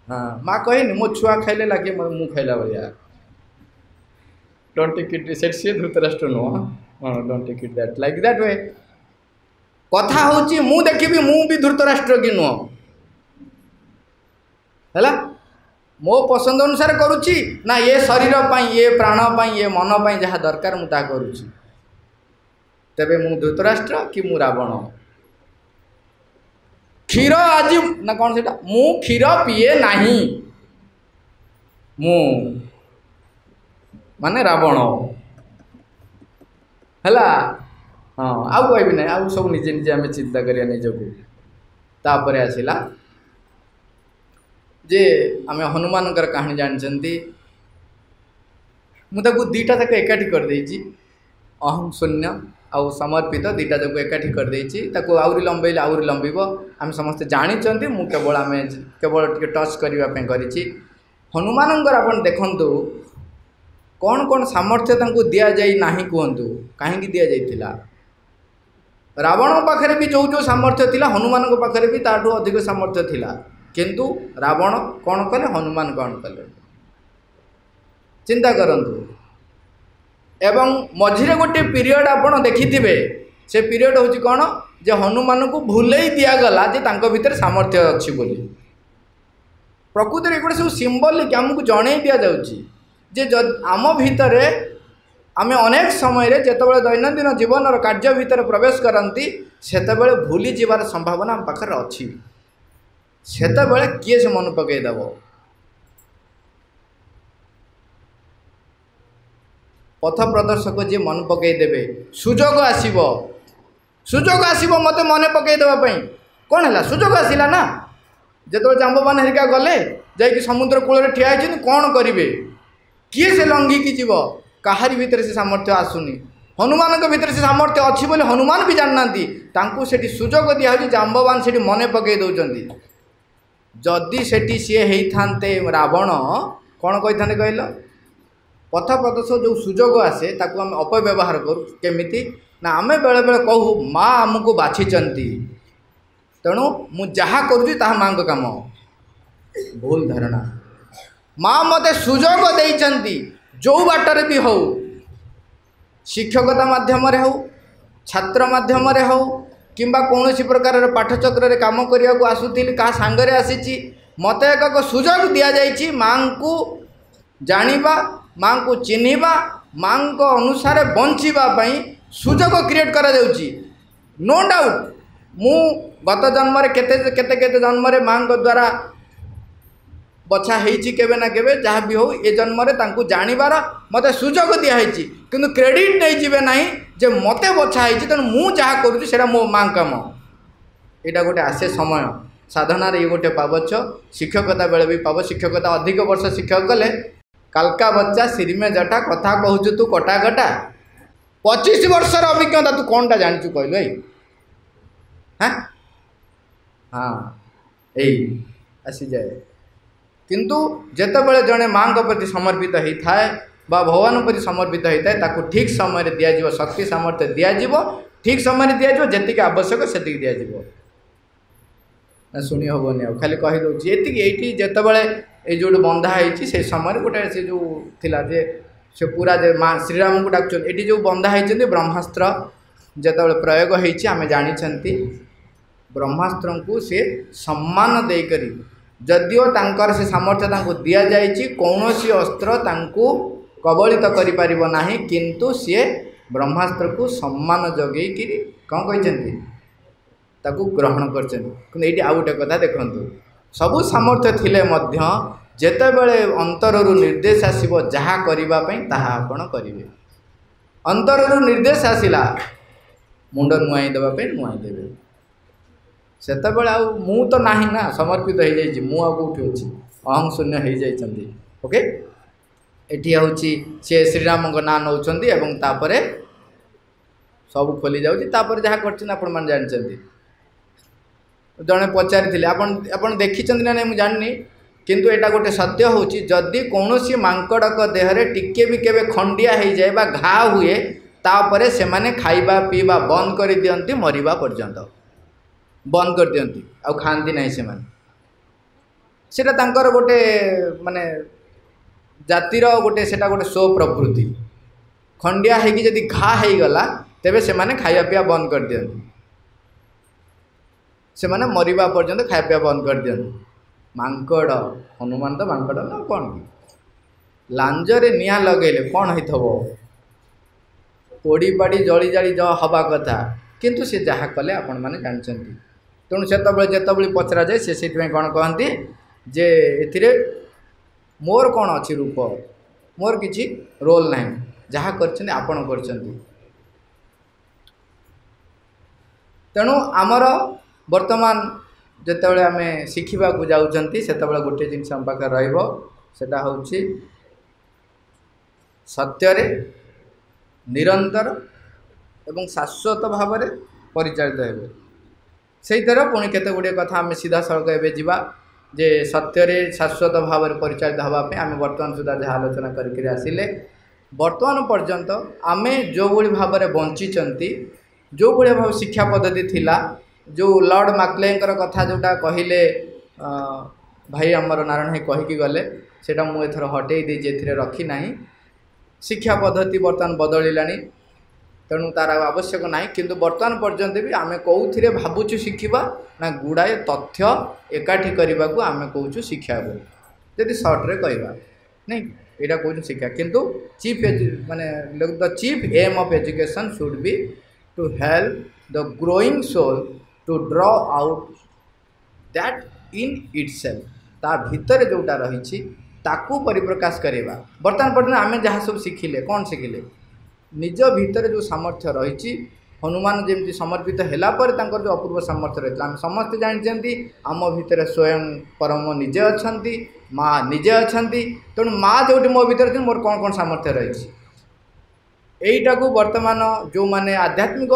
हाँ माँ कहनी मो छुआ खाइले लगे मु खाइला भाया। डोंट टेक इट सी धृतराष्ट्र नुह। Don't take it that like that way. कथा होची मु देखिबी मु भी धृतराष्ट्र की नुह हैला मो पसंद अनुसार करुच्ची ना ये शरीर पाई ये प्राण पाई ये मन पाई जहाँ दरकार मु ता करुच्ची तेबे मु धृतराष्ट्र कि मु रावण। क्षीर आज ना कौन से मु क्षीर पीए नहीं मु माने रावण हैला। हाँ आउ कहबी ना आउ सब निजे निजे आम चिंता करिया निजको। तापर आसिला जे आम हनुमान कहानी जानते मुझे दीटा तक एकाठी कर देछि अहम शून्य आउ समर्पित दीटा जाक एकाठी कर देछि ताको आउरी लंबेले आउरी लंबिब आम समस्त जानी मु केवल आम केवल टिके टच करने करिछि। हनुमानंकर आपण देखंतु कौन कौन सामर्थ्य तांको दिया जाई नाही कहंतु काहेकि दिया जाइथिला। रावण पाखरे भी जो जो सामर्थ्य थिला हनुमान पाखरे भी ताठू अधिक सामर्थ्य थिला किंतु रावण कौन कले हनुमान कौन कले चिंता करंतु। एवं मझिरे गोटे पीरियड आपण देखिथिबे से पीरियड होची कौन जे हनुमान को भूलेई दिया गला जे तांको भीतर सामर्थ्य अछि बोली। प्रकृति रे गोटे सब सिंबल हमको जणै दिया जाउची जे आम भितर आमे अनेक समय रे जेतेबेले दैनंदिन जीवन कार्य भितर प्रवेश करती सेतेबेले भूली जीवार संभावना आम पाखरे अछि। सेतेबेले किए से मन पकई देव पथ प्रदर्शक जी मन पकई देवे सुजोग आसीबो मते मन पकई देबा पई कोन हला सुजोग आसिला ना जेतो जांबवान हेरिका गले जाई समुद्र कूल रे ठिया आइछन कोन करिवे किए से लंघी की जीव काहारी भीतर से सामर्थ्य आसुनी। हनुमान के भीतर से सामर्थ्य अच्छी बोले हनुमान भी जानना तांकू सेठी सुजोग दिया होची जांबवान सेठी मन पकई दउचंदी। जदि सेठी सी होते रावण कौन कही कहल पथ प्रदर्शक जो सुजोग आसे ताकू आम अपव्यवहार करूँ केमिति ना आमे बेले बेले कहू माँ आमको बाछिचंती तेणु मु जहाँ करुँची ताहा माँ को काम भूल धारणा। माँ मते सुजोग देइचंती जो बाटर भी हो शिक्षकता माध्यम हो छात्र माध्यम हो किंबा कौन प्रकार पाठचक्र रे काम करने को आसुली क्या सांगरे आसी मत एक सुजोग दि जाइए माँ को जानिबा माँ को चिन्हिबा माँ को अनुसार बंचापी सुजोग क्रिएट करा जाउची। नो डाउट मु गत जन्म केते केते केते जन्म माँ द्वारा बछा होती केबे ना केबे जहाँ भी हो ए जन्म तांको जानिबार मते सुजोग दिखाई किंतु क्रेडिट नहीं जीवे ना जे मते बछा होती तेणु मु जहाँ करुँची सेटा मो माँ काम यहाँ गोटे आसे समय साधना ये गोटे पावछ शिक्षकता बेले भी पाव शिक्षकता अधिक वर्ष शिक्षक कले कालका बच्चा सिरिमे जटा कथा कहूँ तू कटा कटा 25 वर्षर अभिज्ञता तू कौन टा जानचु कहलु भाई हाँ हाँ यही आसी जाए किंतु जेतेबेले जड़े माँ प्रति समर्पित होता है बा भगवान प्रति समर्पित होता है ताकू ठीक समय दिज्व शक्ति सामर्थ्य दिज्व ठीक समय दिज्व जी आवश्यक से दिज्व शुणी हेनी आ खाली कहीदे ये जितेबले ये जो बंधा होती से समय गोटे से जो थिला जे से पूरा जे माँ श्रीराम को डाक ये जो बंधा होती ब्रह्मास्त्र जितेबाला प्रयोग होती आम जानी ब्रह्मास्त्र को सी सम्मान देकर जदिओ तांकर से सामर्थ्य तांको दिया जाइछि कौन सी अस्त्र तांको कबलित करि परिबो नाही किंतु सी ब्रह्मास्त्र को सम्मान जगै कि कौन कहते ताकू ग्रहण करछन। ये आउ गोटे कथा देखंतु सबु सामर्थ्य थिले मध्य जेतेबेले अंतररु निर्देश आसीबो जहा करिबा पई ताहा आपण करिवे अंतररु निर्देश आसिला मुंड नुआई देबा पई नुआई देबे सेतेबेले आ मु तो नाही ना समर्पित हो जाइछि मु आ कोठी अछि अहम शून्य हो जाइछन्ती। ओके एठी होछि से श्रीराम को नाम नौचंती एवं तापरे सब खोली जाउछि तापर जहा करछन आपण मान जानछन्ती। जड़े पचारि आपन देखिछन्ती ना नहीं जाननी किंतु एटा गोटे सत्य होछि जदि कौनसी मांकड़क देहरे टिके भी केबे खंडिया हो जाए बा घा हुए तापरे से माने खाइबा पीबा बंद कर दियंती मरिबा पर्यंत बंद कर दियंती आ खाती ना से सेटा तांकर गोटे माने जातिर गोटे सेटा गोटे शो प्रवृत्ति खंडिया है कि जदि घा हो गला तेबे से माने खाया पिया बंद कर दियंती से माने मरिबा पर्यंत खाया पिया बंद कर दियंती मांकड़ हनुमान तो मांकड़ ना कौन की लांजरे निया लगेले कौन होइथबो पोड़ी पाड़ी जली जाली जो हवा कथा किंतु से जहाँ कले आपण मैंने जानते तेणु से जिते पचरा जाए से कौन कहती जे ए मोर कौन अच्छी रूप मोर किसी रोल ना जहाँ कर तेणु आमर वर्तमान जिते आम शिखा जाऊँच से गोटे जिन आम पाखे रहा हूँ सत्य निरंतर एवं शाश्वत भाव में परिचालित हे से तरह पुणी केते गुड़े कथा आम सीधा सड़क एवं जावा जे सत्य शाश्वत भाव में परिचालित हाँपी आम बर्तमान सुधा जहाँ आलोचना करके आसिले वर्तमान पर्यंत आम जो भाई भाव में बंची जो भाई भाव शिक्षा पद्धति थिला जो लॉर्ड मैक्लेयर कथा जोटा कहले भाई आमर नारायण भाई कहीकि गले सेटा मुझे एथर हटई देती रखी ना शिक्षा पद्धति बर्तमान बदलिलानी तेणु तार आवश्यक ना किंतु वर्तमान पर्यंत भी आम कौन भावुँ शिखा ना गुड़ाए तथ्य एकाठी करने को आम कौचु शिक्षा बोली सर्ट्रे कहवा नहीं यहाँ कौन शिक्षा किंतु चीफ माने the chief aim of education should be to help the growing soul to draw out that in itself ता भितर जोटा रही ताकू परिप्रकाश करवा बर्तमान पर्यटन आम जहाँ सब शिखिले कौन शिखिले निज भितर जो सामर्थ्य रही हनुमान जमी समर्पित है जो अपूर्व सामर्थ्य रही आम समस्ते जानते आम भितर स्वयं परम निजे अच्छा माँ निजे अच्छा तेणु माँ जो मो भर मोर कौन कौन सामर्थ्य रही यहीटा को वर्तमान जो माने आध्यात्मिक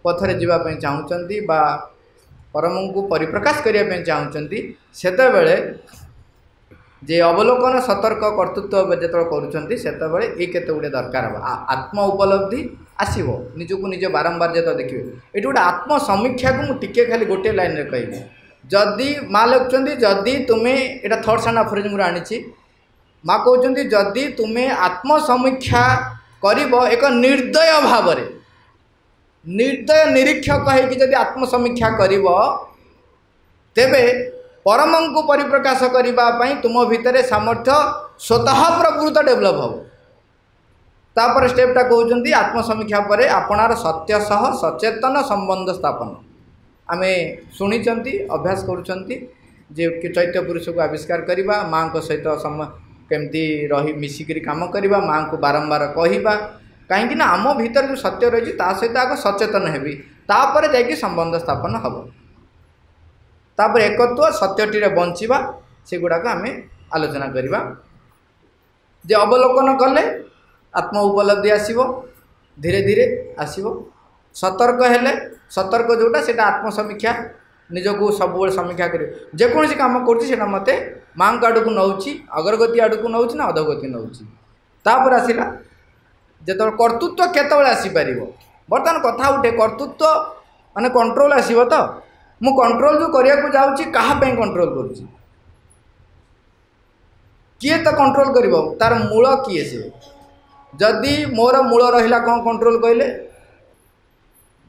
पथरे जावाई चाहूँगी परम को परिप्रकाश करने चाहूँगी सेतबेले जे अवलोकन सतर्क कर्तृत्व जो कर ये केते गुड़े दरकार हम आत्म उपलब्धि आसो निजको निज बारंबार जो देखिए ये गोटे आत्म समीक्षा को मुझे खाली गोटे लाइन में कहि जदि माँ लिखुं जदि तुम्हें यहाँ थर्ड्स एंड अफोरिज्म आनी माँ कहते जदि तुम्हें आत्म समीक्षा कर एक निर्दय भाव निर्दय निरीक्षक होती आत्म समीक्षा कर तेबे परम को परिप्रकाश करने तुम भितर सामर्थ्य स्वतः प्रकृत डेभलप हम तापर स्टेपटा कहते आत्मसमीक्षा पर आपणार सत्य सह सचेतन संबंध स्थापन आम शुणी अभ्यास करुँचे चैत्य पुरुष को आविष्कार करवा माँ को सहित केमती रही मिसिक कम करवा माँ को बारंबार कहवा कहीं आम भीतर जो सत्य रही सहित आग सचेतन हेबी तापर जाकि संबंध स्थापन हम तापर एकत्व सत्यटी बंचवा से गुड़ाक आम आलोचना करवा जे अवलोकन कले आत्म उपलब्धि आसो धीरे धीरे आसो सतर्क हेले सतर्क जोटा से आत्मसमीक्षा निजको सब समीक्षा कर जेकोसी कम कर मत माँ आड़ को नौ अग्रगति आड़ को नौ ना अधोगति नौ तापर आसला जो कर्तृत्व केतबेले आसीपर बर्तमान कथा उठे कर्तृत्व माने कंट्रोल आसो तो मु कंट्रोल जो करने को जाऊँगी कहाँ कंट्रोल करुँची किए तो कंट्रोल कर तार मूल किए से जदि मोर मूल रहा कौन कंट्रोल कहले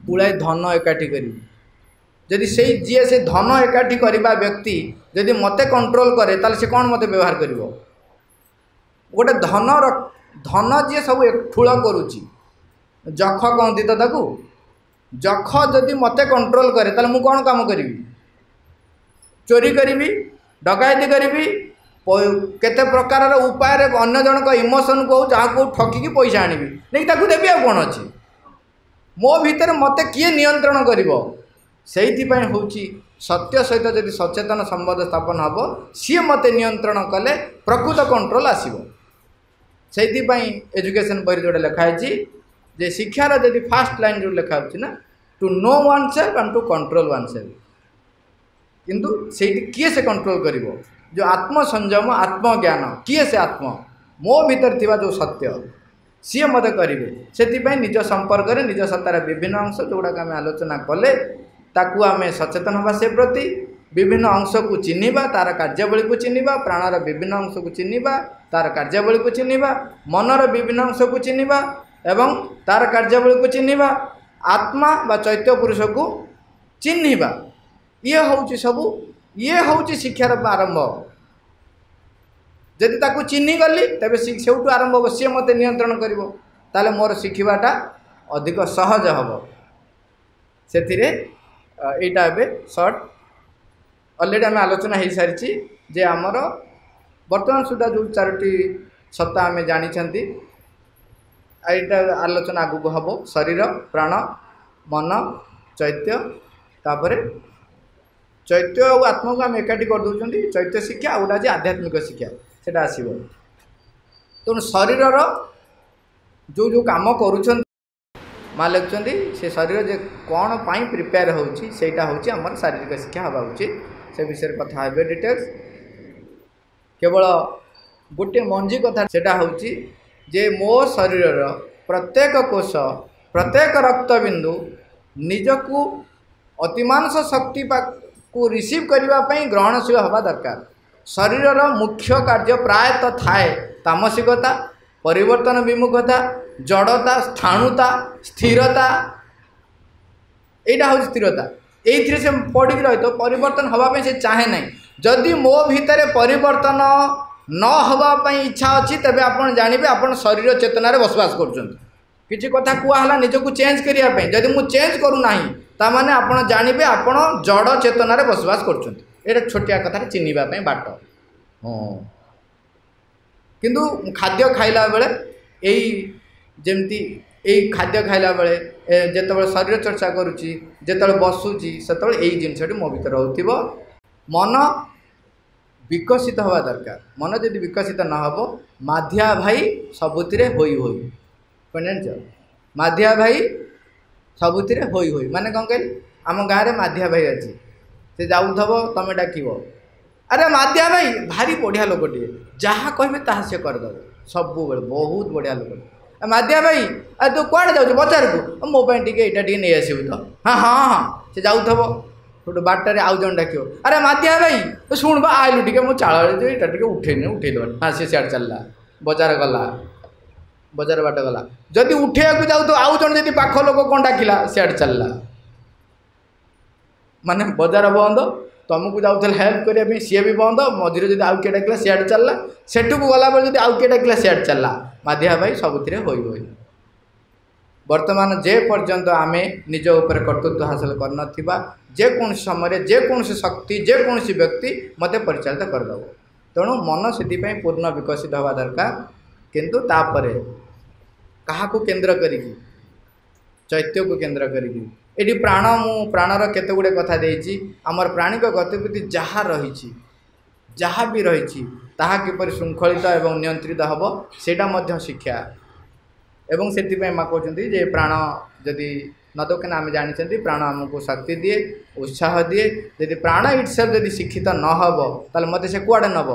पुलाए धन एकाठी करी जदि से जी से धन एकाठी करवा व्यक्ति जदि मते कंट्रोल करे ताले से कौन मते व्यवहार कर गोटे धन जी सब ठूल करुच्ची जख कहती तो ताकू जख जदि मते कंट्रोल करे ताले मु कौन काम करी चोरी करी डकायती करी केते प्रकार उपाय अन्य जनक इमोशन को जहाँ को ठकिकी पैसा आनी नहीं ताकू देवी आ कौन अच्छी मो भीतर मते किए नियंत्रण करिवो सेइथिपाई होची सत्य सहित जदि सचेतन संबंध स्थापन हम सी मते नियंत्रण कले प्रकृत कंट्रोल आसो सेइथिपाई एजुकेशन बही जोटा लिखाई जे शिक्षार जदि फास्ट लाइन जो लिखा ना to know oneself and to control oneself किंतु से किए से कंट्रोल करिवो जो आत्म संयम आत्मज्ञान किए से आत्म मो भीतर थिबा जो सत्य सी मत करेंगे से निज संपर्क में निज सत्तार विभिन्न अंश जोड़ा आम आलोचना कले ताकू आमे सचेतन हवा से प्रति विभिन्न अंश को चिन्हिबा तार कार्यावली को चिन्हिबा प्राणर विभिन्न अंश को चिन्हिबा तार कार्यावली को चिन्हिबा मनर विभिन्न अंश को चिन्हिबा एवं तार कार्यावली को चिन्हिबा आत्मा बा चैत्य पुरुष को चिन्हिबा ये होउची सबु ये होउची शिक्षार आरंभ जदि ताकू चिन्हि गली तबे सेउटू आरंभ हो सी मते नियंत्रण करिवो ताले मोर शिखिबाटा अधिक सहज हबो सेथिरे एटा एबे शॉर्ट ऑलरेडी आम आलोचना हो सारी जे आमर वर्तमान सुधा जो चारोटी सत्ता आम जानी एटा आलोचना आगू हम शरीर प्राण मन चैत्य तापर चैत्य और आत्मा को आम एकाठी कर दौरान चैत्य शिक्षा आ गोटा आध्यात्मिक शिक्षा से आसो तेणु शरीर जो जो कम कर माँ लिखुं से शरीर जे कौन पाई प्रिपेयर होटा हूँ शारीरिक शिक्षा हवा उचित से विषय कथा हे डिटेल्स केवल गोटे मंजी कथा सेटा होची जे मो शरीर प्रत्येक कोष प्रत्येक रक्तबिंदु निजकू अतिमांस शक्ति को रिसीव करने ग्रहणशील हवा दरकार शरीर मुख्य कार्य प्रायतः थाए तामसिकता परिवर्तन विमुखता जड़ता स्थाणुता स्थिरता यहाँ हूँ स्थिरता ये से पड़ी रही तो परिवर्तन हवाई से चाहे ना जदि मो भितर परिवर्तन न हवाई इच्छा अच्छी तेज आप जानवे आप शरीर चेतना बसवास कर कथा कहला निजक चेंज करने जदि मुझे चेंज करूना ताने आप जानवे आप जड़ चेतना बसवास कर छोटिया कथा चिन्हवाई बाट हाँ किंतु खाद्य खाइला बेले यही जमती यही खाद्य खाइला बेले जिते शरीर चर्चा करुच्ची जिते बसुची से यही जिनस मो भर हो मन विकसित हवा दरकार मन जदि विकसित न हो माधिया भाई सबुति होई कौन जान माधिया भाई सबुति होई माने कौन कह आम गाँव में माधिया भाई अच्छी से जाऊथब तुम डाक अरे माधिया भाई भारी बढ़िया लोकटे जहाँ कहे ता सी करदेव सब बहुत बढ़िया लोक माधिया भाई अरे तू कौड़े जाऊ बजार को मो टे नहीं आसबू तो हाँ हाँ हाँ से जाऊथब गोटे बाटर आउ जन डाक अरे माधिया भाई तो शुण बा आइलु टे मो चाल टे उठेनी उठेद हाँ सी सियाड़ चलला बजार गला बजार बाट गला जदि उठे जाऊ तो आउ जन जब पाख लोक कौन डाकिला सियाड़ चलला माने बजार बंद तुमको जाऊल हेल्प करने सी भी बंद मझे जब आउ किए डाकिला सियाड़ चलला सेठू को गला जब आउ किए डाकिला सियाड़ चलला माधिया भाई सबुति होई वर्तमान जे पर्यंत आमे निज ऊपर कर्तृत्व हासिल करना जेकोसी समय जेकोसी शक्ति जेकोसी व्यक्ति मत परिचालित करदेव तेणु मन से पूर्ण विकसित हवा दरकार किंतु तापर क्या केन्द्र करी चैत्य को केन्द्र करी ये प्राण मु प्राणर केते गुड़े कथा देछि आमर प्राणिक गतिविधि जहाँ रही जहाँ भी रही ताहा किपर श्रृंखलित एवं नियंत्रित हम सेटा शिक्षा एवं से माँ कहते जे प्राण जदि न तो क्या आम जानी प्राण आमको शक्ति दिए उत्साह दिए यदि प्राण इटसेल्फ जदि शिक्षित न हो ताले मत से कुआड़े नब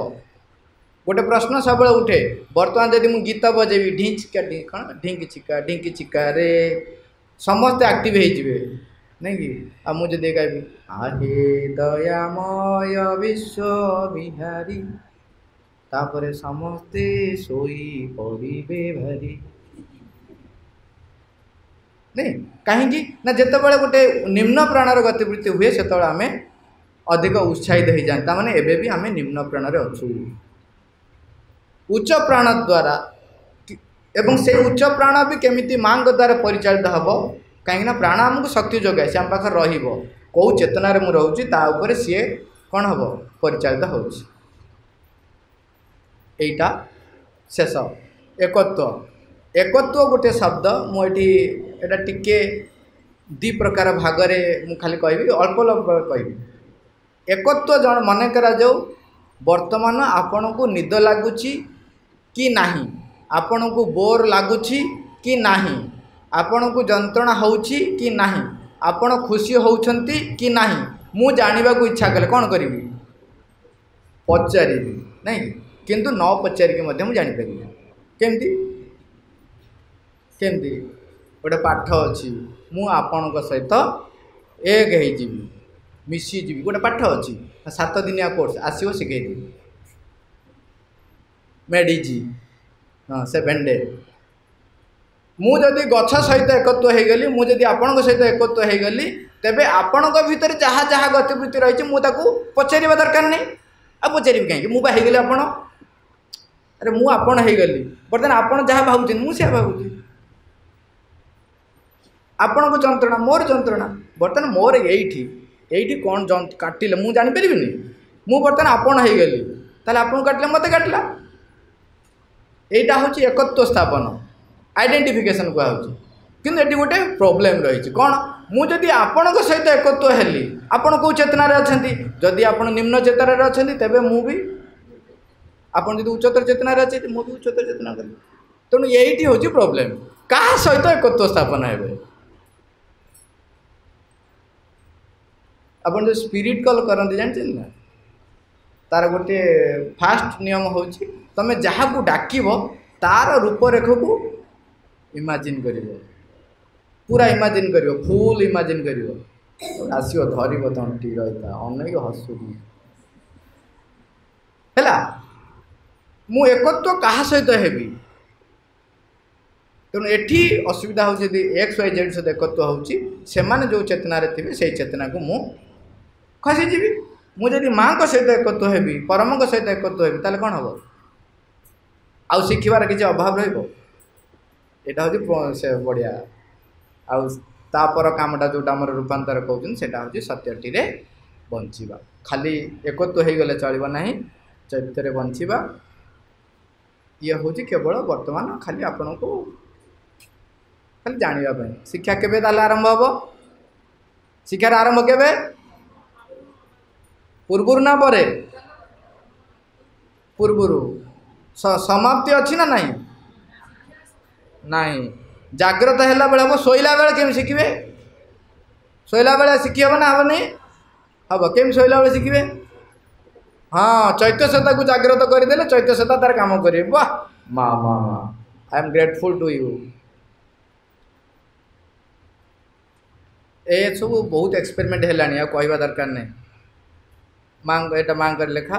गोटे प्रश्न सब उठे बर्तमान जदि मुझे गीत बजेबी ढिंचिका कौन ढिंकी चिका रे समस्ते एक्टिव हो नहीं कि आ मुझे गायबी आहे दयामय विश्व बिहारी तापर समस्ते सोई पड़े भारी नहीं कहीं ना जिते बड़े गोटे निम्न प्राणर गतिवृत्ति हुए से आम अधिक उत्साहित हो जाता माने एबे भी आम निम्न प्राण अच्छु उच्च प्राण द्वारा एवं से उच्च प्राण भी केमिति माँ द्वारा परिचालित हम कहीं प्राण आमको शक्ति जोगाए से आम पाखे रौ चेतनार मु रोचे सी कौन हम परिचालित हो एटा शेष एकत्व गोटे शब्द मुझे एटा टिके दी प्रकार भागरे मु खाली कहबी अल्प अल्प कहबी एकत्व जन मन करा जाऊ वर्तमान आपण को निद लगुच कि नहीं आपण को बोर लगुच कि नहीं आपण को जंत्रणा होउछि कि नहीं आपण खुशी होउछंती कि नहीं मु जानिबा को इच्छा कले कौन करी पचारि नहीं किंतु न पचारिक मु जानीपारि केमती केमती गोटे पाठ अच्छी मु आपण सहित एक हो मिशीजी गोटे पाठ अच्छी 7 दिनिया कोर्स आसो शिखेदेवी मेडिजी हाँ 7 डे मुझे गछ सहित एकत्व हो गली मुझे आपण सहित एकत्व हो गली तेबे आपण भितर जहाँ जहाँ गतिवृत्ति रही मुझे पचार दरकार नहीं आ पचारि कहीं मुझे आपण अरे मुझे हो गली बर्तमान आपण जहाँ भावुँ मुझे भावुँ आपण को जंत्रणा मोर जंत्रणा बर्तमान मोर ये कौन काटिले मुझे जानीपरि मु बर्तमान आपण हो गली ताले आपन काटिले मत काटला यहाँ हूँ एकत्व स्थापन आइडेंटिफिकेशन कहूँ कि ये गोटे प्रोब्लेम रही कौन मुझे आपण सहित एकत्व हेली आपण कौ चेतना अच्छा जदि आप निम्न चेतना अच्छा तेरे मुझे आपड़ जो उच्चतर चेतना अच्छे मुझे उच्चतर चेतना करी तेणु यही हूँ प्रोब्लेम क्या सहित एकत्व स्थापन हे आप जो स्पिरिट कल करते जानते ना तार गोटे फास्ट नियम हूँ तुम जहाँ को डाक तार रूपरेख को इमेजिन कर पूरा इमेजिन कर फुल इमेजिन कर आसो धर तंटी रही अनेक हसुरी है मु एकत्व क्या सहित हेबी तेणु एठी असुविधा हो एक्स वाई जेड सहित एकत्व होने जो चेतना थे से चेतना को मु खसीजी मुझे माँ सहित एकत्व हेबी परम सहित एकत्व हेबी ताले कौन हम आउ शिखबार किसी अभाव रहा हूँ से बढ़िया आपर कामटा जोटा आम रूपांतर कहते हैं सत्यटी बंचा खाली एकत्व हो गले चलो ना चैत्य बंचा ये हूँ केवल वर्तमान खाली आपण को खाली जानापी शिक्षा केवे आरंभ हम शिक्षार आरंभ केवे पूर्व ना परे पूर्वर समाप्ति अच्छी ना नहीं नहीं जाग्रत है बेले हम शोला बेले केम शिखे शोला बेले शिखी हम ना हम नहीं हम केम शोला बेले शिखे हाँ चैत्य सत्ता को जाग्रत करदे चैत्य सत्ता तार काम करेंगे वाह माँ माँ माँ I am grateful to you ए सब बहुत एक्सपेरिमेंट है कहवा दरकार नहीं माँ एटा माँ कर लेखा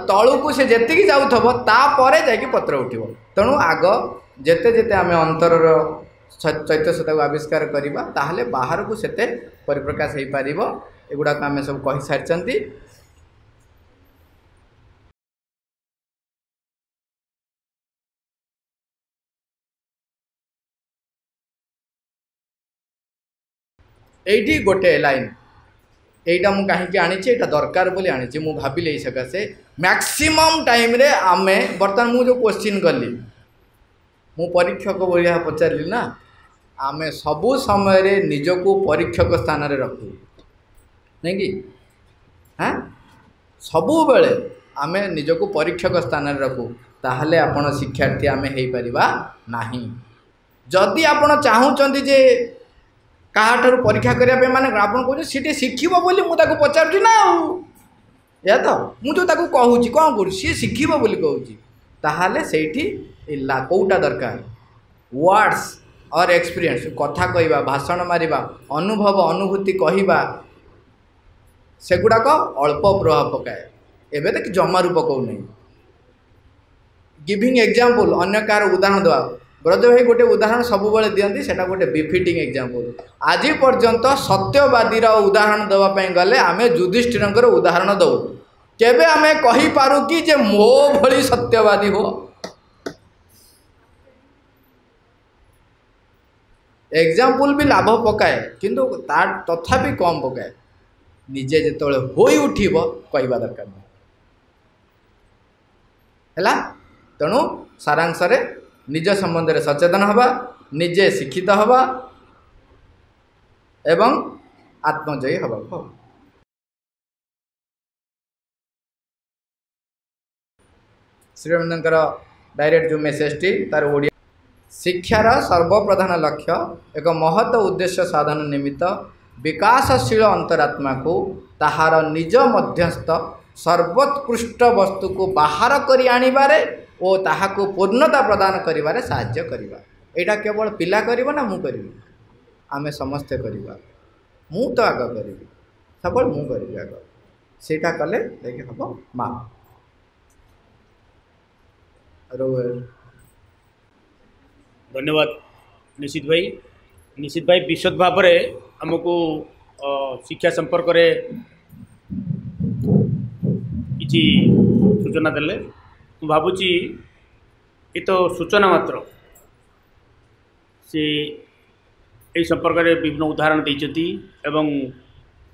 तलू को से जी जापर जा पत्र उठो तेणु आग जेते जेते आम अंतर चैत्य सत्ता को आविष्कार करवा ताहले बाहर को सेते परिप्रकाश हो पार एगुड़ा आम सब कही सारी एठी गोटे लाइन एटा मु कहीं आनी दरकार बोली आनी मु भाविले सकाशे मैक्सिमम टाइम रे आमे बर्तमान मु जो क्वेश्चन कली मु परीक्षक भाया पचारि ना आमे सबू समय रे निजको परीक्षक स्थान रे रखू नहीं कि हाँ सबू बेले आमे निजको परीक्षक स्थान रे रखू ताहले आपण शिक्षार्थी आमे हेई परिबा नाही जदि आपण चाहूचंदी जे कहाठार परीक्षा करने माने आप सीटे शिखब बोली मुझे पचार ना या तो मुझे कहूँ कौन कर सी शिखब बोली कहूँ ताहले सेठी कौटा दरकार वर्ड्स और एक्सपीरियंस कथा कहवा भाषण मारिबा अनुभव अनुभूति कहवा सेगुड़ाक अल्प प्रभाव पकाए एबे तक जमारू पकाऊ नहीं गिविंग एग्जांपल अन्य कार उदाहरण देवा ब्रज भाई गोटे उदाहरण सब दिखती से गोटे बिफिटिंग एग्जांपल आज पर्यंत सत्यवादीर उदाहरण देवाई गले आम युधिष्ठिर उदाहरण दौ केबे आम कहीपु कि जे मो भली सत्यवादी हो एग्जांपल भी लाभ पकाए किंतु तार तथापि कम पकाए निजे जिते होई उठिब कहवा दरकार है तेणु सारांश निज संबंध में सचेतन हवा निजे शिक्षित हवा एवं आत्मजयी हवा श्रीरविंद्र डायरेक्ट जो मेसेज टी तार ओडिया शिक्षार सर्वप्रधान लक्ष्य एक महत् उद्देश्य साधन निमित्त विकासशील अंतरात्मा को ताहार निज मध्यस्थ सर्वोत्कृष्ट वस्तु को बाहर करी आनिबारे ओ ताहाको पूर्णता प्रदान करिबारे साहाय्य करिबा। एटा केवल पिला करिबो ना मु करिबी? आमे समस्ते करिबा। मु तो आग करिबी, सबल मु करिबी आग। सेटा कले देखि हबो मा रोवर। धन्यवाद निशित भाई विशद भाव में आमको शिक्षा संपर्क में किसी सूचना देले। मु भावुची ये तो सूचना मात्र से यही संपर्क में विभिन्न उदाहरण देती एवं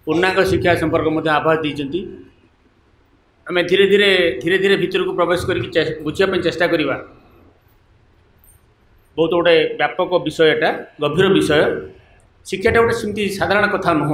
पूर्णांग शिक्षा संपर्क में आभास देती। आम धीरे धीरे भीतर को प्रवेश करके बुझापी चेष्टा करवा। बहुत गोटे व्यापक विषयटा गभीर विषय। शिक्षाटा गोटे सेमती साधारण कथा नुह।